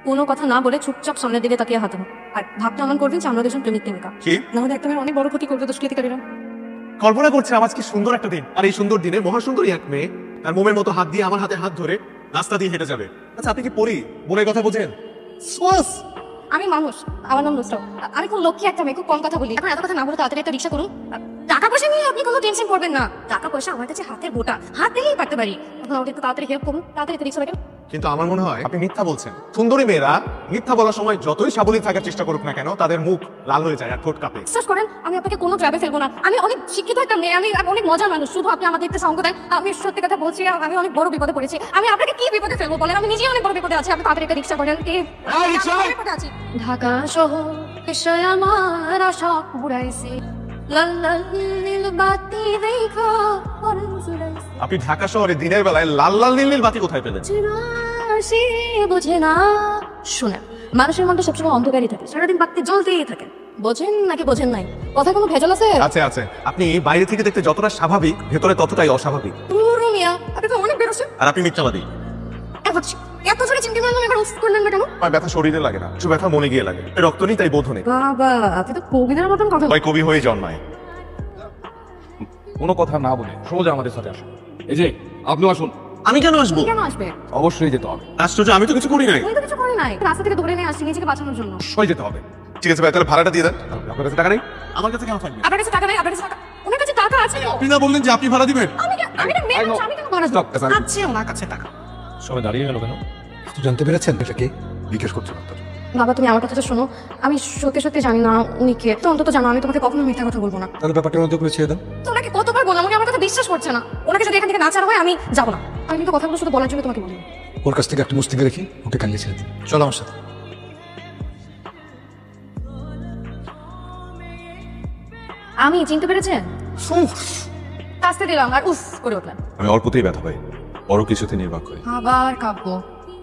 কোনো কথা না বলে চুপচাপ সামনের দিকে তাকিয়ে হাঁটানো। আর ভাবতে এমন করবেন যে আমরা দুজন প্রেমিক প্রেমিকা। কি নাহলে একটা মেয়ের অনেক বড় ক্ষতি করবে দুষ্কৃতিকারীরা। কল্পনা করছিলাম আজকে সুন্দর একটা দিন, আর এই সুন্দর দিনে মহাসুন্দরী এক মেয়ে তার মোমের মতো হাত দিয়ে আমার হাতে হাত ধরে রাস্তা দিয়ে হেঁটে যাবে। আচ্ছা আপনি কি পড়ি মনের কথা বোঝেন? আমি মানুষ, আমার নাম নুসরাত। আমি খুব লক্ষ্মী একটা মেয়ে, খুব কম কথা বলি। এখন এত কথা না বলে তাড়াতাড়ি একটা রিক্সা করুন। টাকা পয়সা নিয়ে আপনি কোনো টেনশন করবেন না। টাকা পয়সা আমার কাছে হাতের বোটা, হাত দিলেই পারতে পারি। এখন আমাকে একটু তাড়াতাড়ি হেল্প করুন, তাড়াতাড়ি একটা রিক্সা রাখেন। কিন্তু আমার মনে হয় আপনি মিথ্যা বলছেন। সুন্দরী মেয়েরা মিথ্যা বলার সময় যতই সাবলীল থাকার চেষ্টা করুক না কেন, তাদের মুখ লাল হয়ে যায় আর ঠোঁট কাঁপে। বিশ্বাস করেন, আমি আপনাকে কোনো ট্র্যাপে ফেলবো না। আমি অনেক শিক্ষিত একটা মেয়ে, আমি অনেক মজার মানুষ। শুধু আপনি আমাকে একটা সঙ্গ দেন। আমি সত্যি কথা বলছি, আমি অনেক বড় বিপদে পড়েছি। আমি আপনাকে কি বিপদে ফেলবো বলেন? আমি নিজেই অনেক বড় বিপদে আছি। আপনি তাড়াতাড়ি একটা রিক্সা করেন। বিপদে আছি। ঢাকা শহর বিষয় আমার আশা পুরাইছে। আপনি ঢাকা শহরে দিনের বেলায় লাল লাল নীল নীল বাতি কোথায় পেলেন? বোঝে না। শুনেন, মানুষের মনটা সবসময় অন্ধকারই থাকে, সারাদিন বাতি জ্বলতেই থাকে। বোঝেন নাকি বোঝেন নাই? কথা কোনো ভেজাল আছে? আছে আছে। আপনি বাইরে থেকে দেখতে যতটা স্বাভাবিক, ভেতরে ততটাই অস্বাভাবিক। আপনি তো অনেক বেরোছেন। আর আপনি মিথ্যাবাদী। এত জোরে চিমটি মারলাম, এবার উফ করলেন না কেন? আমার ব্যথা শরীরে লাগে না, কিছু ব্যথা মনে গিয়ে লাগে। রক্ত নেই তাই বোধ নেই। বাবা, আপনি তো কবিদের মতন কথা। ভাই কবি হয়ে জন্মায়। কোনো কথা না বলে সোজা আমাদের সাথে আসুন। এই যে আপনিও আসুন। আমি কেন আসবো? কেন আসবে? অবশ্যই যেতে হবে। আশ্চর্য, আমি তো কিছু করি নাই। আমি তো কিছু করি নাই, রাস্তা থেকে ধরে নিয়ে আসছি নিজেকে বাঁচানোর জন্য। অবশ্যই যেতে হবে। ঠিক আছে ভাই, তাহলে ভাড়াটা দিয়ে দেন। আপনার কাছে টাকা নেই? আমার কাছে কেন থাকবে? আপনার কাছে টাকা নেই? আপনার কাছে টাকা, ওনার কাছে টাকা আছে তো। আপনি না বললেন যে আপনি ভাড়া দিবেন? আমি না মেয়ে মানুষ, আমি কেন ভাড়া দেব? Stop, আছে ওনার কাছে টাকা। সবাই দাঁড়িয়ে গেল কেন? কিছু জানতে পেরেছেন এটা কি? জিজ্ঞেস করছেন আপনার। বাবা, তুমি আমার কথাটা শোনো। আমি সত্যি সত্যি জানি না উনি কে। তো অন্তত জানো, আমি তোমাকে কখনো মিথ্যা কথা বলবো না। তাহলে ব্যাপারটার মধ্যে করে ছেড়ে দেন। তোমাকে কতবার বললাম, উনি আমার কথা বিশ্বাস করছে না। ওনাকে যদি এখান থেকে না ছাড়া হয়, আমি যাবো না। আমি কিন্তু কথাগুলো শুধু বলার জন্য তোমাকে বলি। ওর কাছ থেকে একটা মুস্তিকে রেখে ওকে কালিয়ে ছেড়ে দিন। চলো আমার সাথে। আমি চিনতে পেরেছেন? কাছতে দিলাম আর উফ করে উঠলাম। আমি অল্পতেই ব্যথা পাই, বড় কিছুতে নির্বাক হই। আবার কাব্য।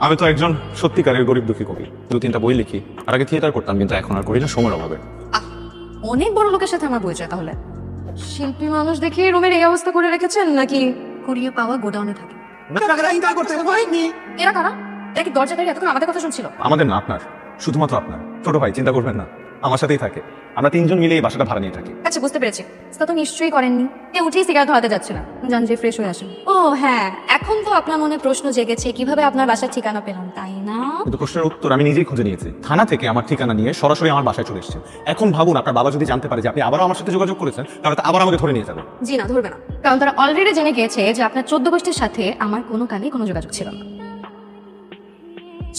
আমি তো একজন সত্যিকারের গরিব দুঃখী কবি। 2-3টা বই লিখি। আর আগে থিয়েটার করতাম, কিন্তু এখন আর করি না সময়ের অভাবে। অনেক বড় লোকের সাথে আমার পরিচয়। তাহলে শিল্পী মানুষ দেখে রুমের এই অবস্থা করে রেখেছেন, নাকি কুড়িয়ে পাওয়া গোডাউনে থাকে? এরা কারা? এরা কি দরজা থেকে এতক্ষণ আমাদের কথা শুনছিল? আমাদের না, আপনার। শুধুমাত্র আপনার। ছোট ভাই, চিন্তা করবেন না, আমার সাথেই থাকে। আমরা 3জন মিলে এই বাসাটা ভাড়া নিয়ে থাকি। আচ্ছা, বুঝতে পেরেছি। তা তো নিশ্চয়ই করেননি। এ উঠেই সিগারেট ধরাতে যাচ্ছিলাম, জান যে ফ্রেশ হয়ে আসেন। ও হ্যাঁ, এখন তো আপনার মনে প্রশ্ন জেগেছে কিভাবে আপনার বাসার ঠিকানা পেলাম, তাই না? কিন্তু প্রশ্নের উত্তর আমি নিজেই খুঁজে নিয়েছি। থানা থেকে আমার ঠিকানা নিয়ে সরাসরি আমার বাসায় চলে এসেছেন। এখন ভাবুন, আপনার বাবা যদি জানতে পারে যে আপনি আবারও আমার সাথে যোগাযোগ করেছেন, তাহলে তো আবার আমাকে ধরে নিয়ে যাবে। জি না, ধরবে না। কারণ তারা অলরেডি জেনে গিয়েছে যে আপনার 14 গোষ্ঠীর সাথে আমার কোনো কালেই কোনো যোগাযোগ ছিল না।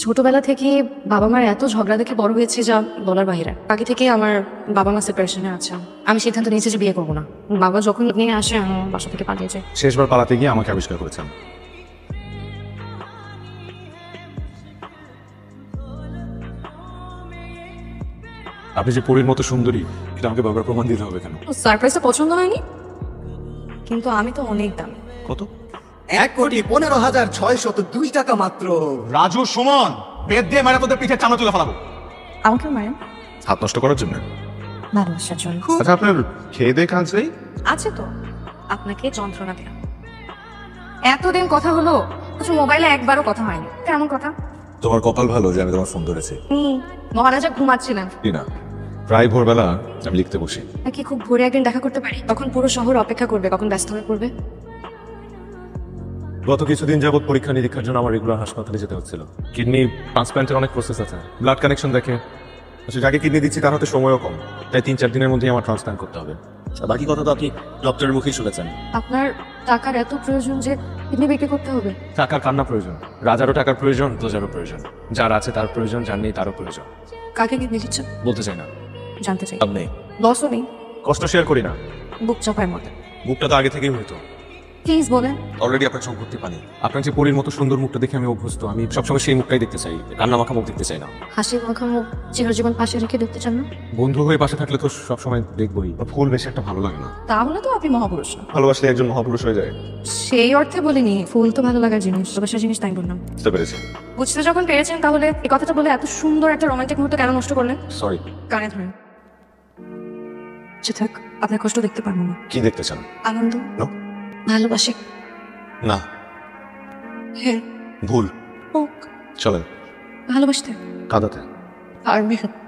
ছোটবেলা থেকে বাবা মার এত ঝগড়া দেখে বড় হয়েছে যা বলার বাইরে। আগে থেকে আমার বাবা মা সেপারেশনে আছে। আমি সিদ্ধান্ত নিয়েছি যে বিয়ে করবো না। বাবা যখন নিয়ে আসে, আমার বাসা থেকে পালিয়ে যায়। শেষবার পালাতে গিয়ে আমাকে আবিষ্কার করেছেন। আপনি যে পরীর মতো সুন্দরী, এটা আমাকে বারবার প্রমাণ দিতে হবে কেন? সারপ্রাইজটা পছন্দ হয়নি? কিন্তু আমি তো অনেক দামি। কত? 1,15,602 টাকা মাত্র। রাজু, সুমন, বেদ দিয়ে মেরে তোদের পিঠে চামড়া তুলে ফেলাবো। আমাকে মারেন? হাত নষ্ট করার জন্য? ভালোবাসার জন্য। আচ্ছা, আপনার খেয়ে দিয়ে কাজ নেই? আছে তো, আপনাকে যন্ত্রণা দিলাম। এতদিন কথা হলো, কিছু মোবাইলে একবারও কথা হয়নি। কেমন কথা? তোমার কপাল ভালো যে আমি তোমার ফোন ধরেছি। মহারাজা ঘুমাচ্ছিলেন না, প্রায় ভোরবেলা আমি লিখতে বসি। নাকি খুব ভোরে একদিন দেখা করতে পারি? তখন পুরো শহর অপেক্ষা করবে, কখন ব্যস্ত হয়ে পড়বে। গত কিছুদিন যাবত পরীক্ষা নিরীক্ষার জন্য আমার রেগুলার হাসপাতালে যেতে হচ্ছিল। কিডনি ট্রান্সপ্লান্টের অনেক প্রসেস আছে, ব্লাড কানেকশন দেখে। যাকে কিডনি দিচ্ছি তার হাতে সময়ও কম, তাই 3-4 দিনের মধ্যেই আমার ট্রান্সপ্লান্ট করতে হবে। বাকি কথা তো আপনি ডক্টরের মুখেই শুনেছেন। আপনার টাকার এত প্রয়োজন যে কিডনি বিক্রি করতে হবে? টাকার কান্না প্রয়োজন, রাজারও টাকার প্রয়োজন, প্রজারও প্রয়োজন। যার আছে তার প্রয়োজন, যার নেই তারও প্রয়োজন। কাকে কিডনি দিচ্ছেন? বলতে চাই না। জানতে চাই। আপনি লসও নেই, কষ্ট শেয়ার করি না। বুক চাপার মতো। বুকটা তো আগে থেকেই হইতো। প্লিজ বলেন। অলরেডি আপনার চোখ ভর্তি পানি। আপনার যে পরীর মতো সুন্দর মুখটা দেখে আমি অভ্যস্ত। আমি সবসময় সেই মুখটাই দেখতে চাই, কান্না মাখা মুখ দেখতে চাই না। হাসি মাখা মুখ চিরজীবন পাশে রেখে দেখতে চান না? বন্ধু হয়ে পাশে থাকলে তো সবসময় দেখবই। ফুল বেশি একটা ভালো লাগে না। তাহলে তো আপনি মহাপুরুষ না। ভালোবাসলে একজন মহাপুরুষ হয়ে যায়। সেই অর্থে বলিনি, ফুল তো ভালো লাগার জিনিস, ভালোবাসার জিনিস, তাই বললাম। বুঝতে পেরেছি। বুঝতে যখন পেরেছেন, তাহলে এই কথাটা বলে এত সুন্দর একটা রোমান্টিক মুহূর্ত কেন নষ্ট করলেন? সরি। কানে ধরেন। আচ্ছা থাক, আপনার কষ্ট দেখতে পারবো না। কি দেখতে চান? আনন্দ, ভালোবাসি। না, হ্যাঁ, ভুল। হোক। চলেন। ভালোবাসতে। কাঁদাতে। আর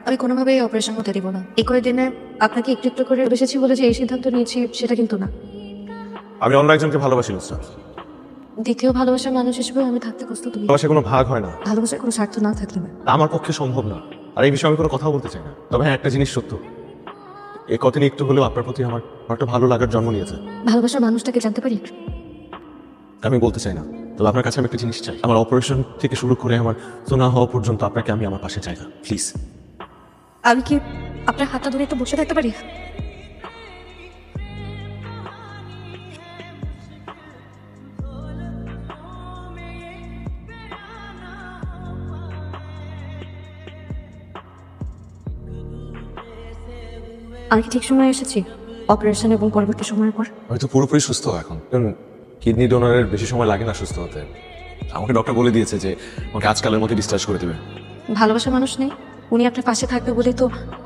আমি কোনোভাবেই অপারেশন হতে দিব না। এই কয়েকদিনে আপনাকে একটু একটু করে বেসেছি বলে যে এই সিদ্ধান্ত নিয়েছি সেটা কিন্তু না। আমি অন্য একজনকে ভালোবাসি নুসরাত। দ্বিতীয় ভালোবাসার মানুষ হিসেবে আমি থাকতে প্রস্তুত। ভালোবাসার কোনো ভাগ হয় না, ভালোবাসার কোনো স্বার্থ না থাকলে না। আমার পক্ষে সম্ভব না। আর এই বিষয়ে আমি কোনো কথা বলতে চাই না। তবে হ্যাঁ, একটা জিনিস সত্য, এই কদিন একটু হলেও আপনার প্রতি আমার একটা ভালো লাগার জন্ম নিয়েছে। ভালোবাসার মানুষটাকে জানতে পারি? আমি বলতে চাই না, তবে আপনার কাছে আমি একটা জিনিস চাই। আমার অপারেশন থেকে শুরু করে আমার সোনা হওয়া পর্যন্ত আপনাকে আমি আমার পাশে চাই না, প্লিজ। আমি কি আপনার হাতটা ধরে একটু বসে থাকতে পারি? আমি কি ঠিক সময় এসেছি অপারেশন এবং পরবর্তী সময়ের পর? আমি তো পুরোপুরি সুস্থ এখন। কিডনি ডোনারের বেশি সময় লাগে না সুস্থ হতে। আমাকে ডক্টর বলে দিয়েছে যে আমাকে আজকালের মধ্যে ডিসচার্জ করে দেবে। ভালোবাসার মানুষ নেই, উনি আপনার পাশে থাকবে বলে তো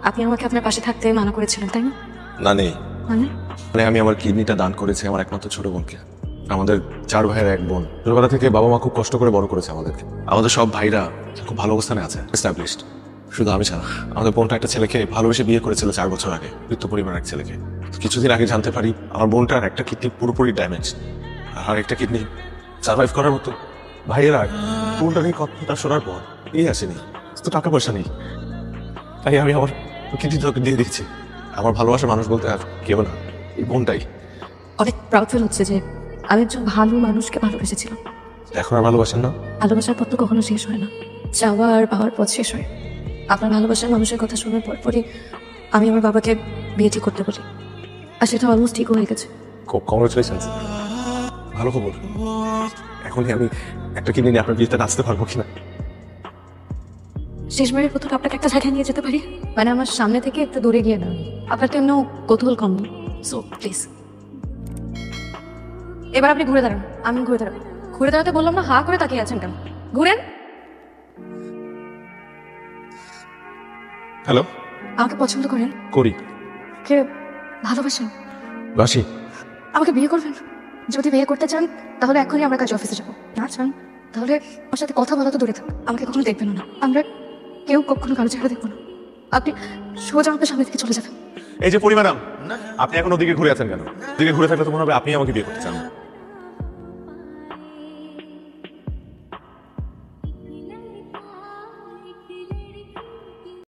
আপনি আমাকে আপনার পাশে থাকতে মানা করেছিলেন, তাই না? না, নেই। মানে মানে আমি আমার কিডনিটা দান করেছি আমার একমাত্র ছোট বোনকে। আমাদের 4 ভাইয়ের 1 বোন। ছোটবেলা থেকে বাবা মা খুব কষ্ট করে বড় করেছে আমাদেরকে। আমাদের সব ভাইরা খুব ভালো অবস্থানে আছে, এস্টাবলিশড। শুধু আমি ছাড়া। আমাদের বোনটা একটা ছেলেকে ভালোবেসে বিয়ে করেছিল 4 বছর আগে, মৃত্যু পরিবারের এক ছেলেকে। কিছুদিন আগে জানতে পারি আমার বোনটার একটা কিডনি পুরোপুরি ড্যামেজ, আর একটা কিডনি সার্ভাইভ করার মতো। ভাইয়েরা বোনটাকে কথাটা শোনার পর আসেনি, তো টাকা পয়সা নেই, তাই আমি আমার কিডনি দিয়ে দিচ্ছি। আমার ভালোবাসার মানুষ বলতে আর কেউ না, এই বোনটাই। অনেক প্রাউড ফিল হচ্ছে যে আমি একজন ভালো মানুষকে ভালোবেসেছিলাম। এখন আর ভালোবাসেন না? ভালোবাসার পথ তো কখনো শেষ হয় না, চাওয়া আর পাওয়ার পথ শেষ হয়। আপনার ভালোবাসার মানুষের কথা শোনার পরই আমি আমার বাবাকে বিয়ে ঠিক করতে বলি, আর সেটা অলমোস্ট ঠিক হয়ে গেছে। কংগ্রেচুলেশনস, ভালো খবর। এখনই আমি একটা কিডনি নিয়ে আপনার বিয়েতে নাচতে পারবো কিনা? শেষবারের মতো আপনাকে একটা জায়গায় নিয়ে যেতে পারি, মানে আমার সামনে থেকে একটু দূরে গিয়ে না। আপনার তো এমনিও কৌতূহল কম, সো প্লিজ এবার আপনি ঘুরে দাঁড়ান। আমি ঘুরে দাঁড়াবো। ঘুরে দাঁড়াতে বললাম না, হা করে তাকিয়ে আছেন কেন? ঘুরেন। হ্যালো। আমাকে পছন্দ করেন? করি। কে ভালোবাসেন? বাসি। আমাকে বিয়ে করবেন? যদি বিয়ে করতে চান তাহলে এখনই আমরা কাজ অফিসে যাবো। না চান তাহলে আমার সাথে কথা বলা তো দূরে থাক, আমাকে কখনো দেখবেন না। আমরা কেউ কখনো কারো চেহারা দেখবো না। আপনি সোজা আমাদের সামনে থেকে চলে যাবেন। এই যে পরিমাণাম, আপনি এখন ওদিকে ঘুরে আছেন কেন? ওদিকে ঘুরে থাকলে তো মনে হবে আপনি আমাকে বিয়ে করতে চান।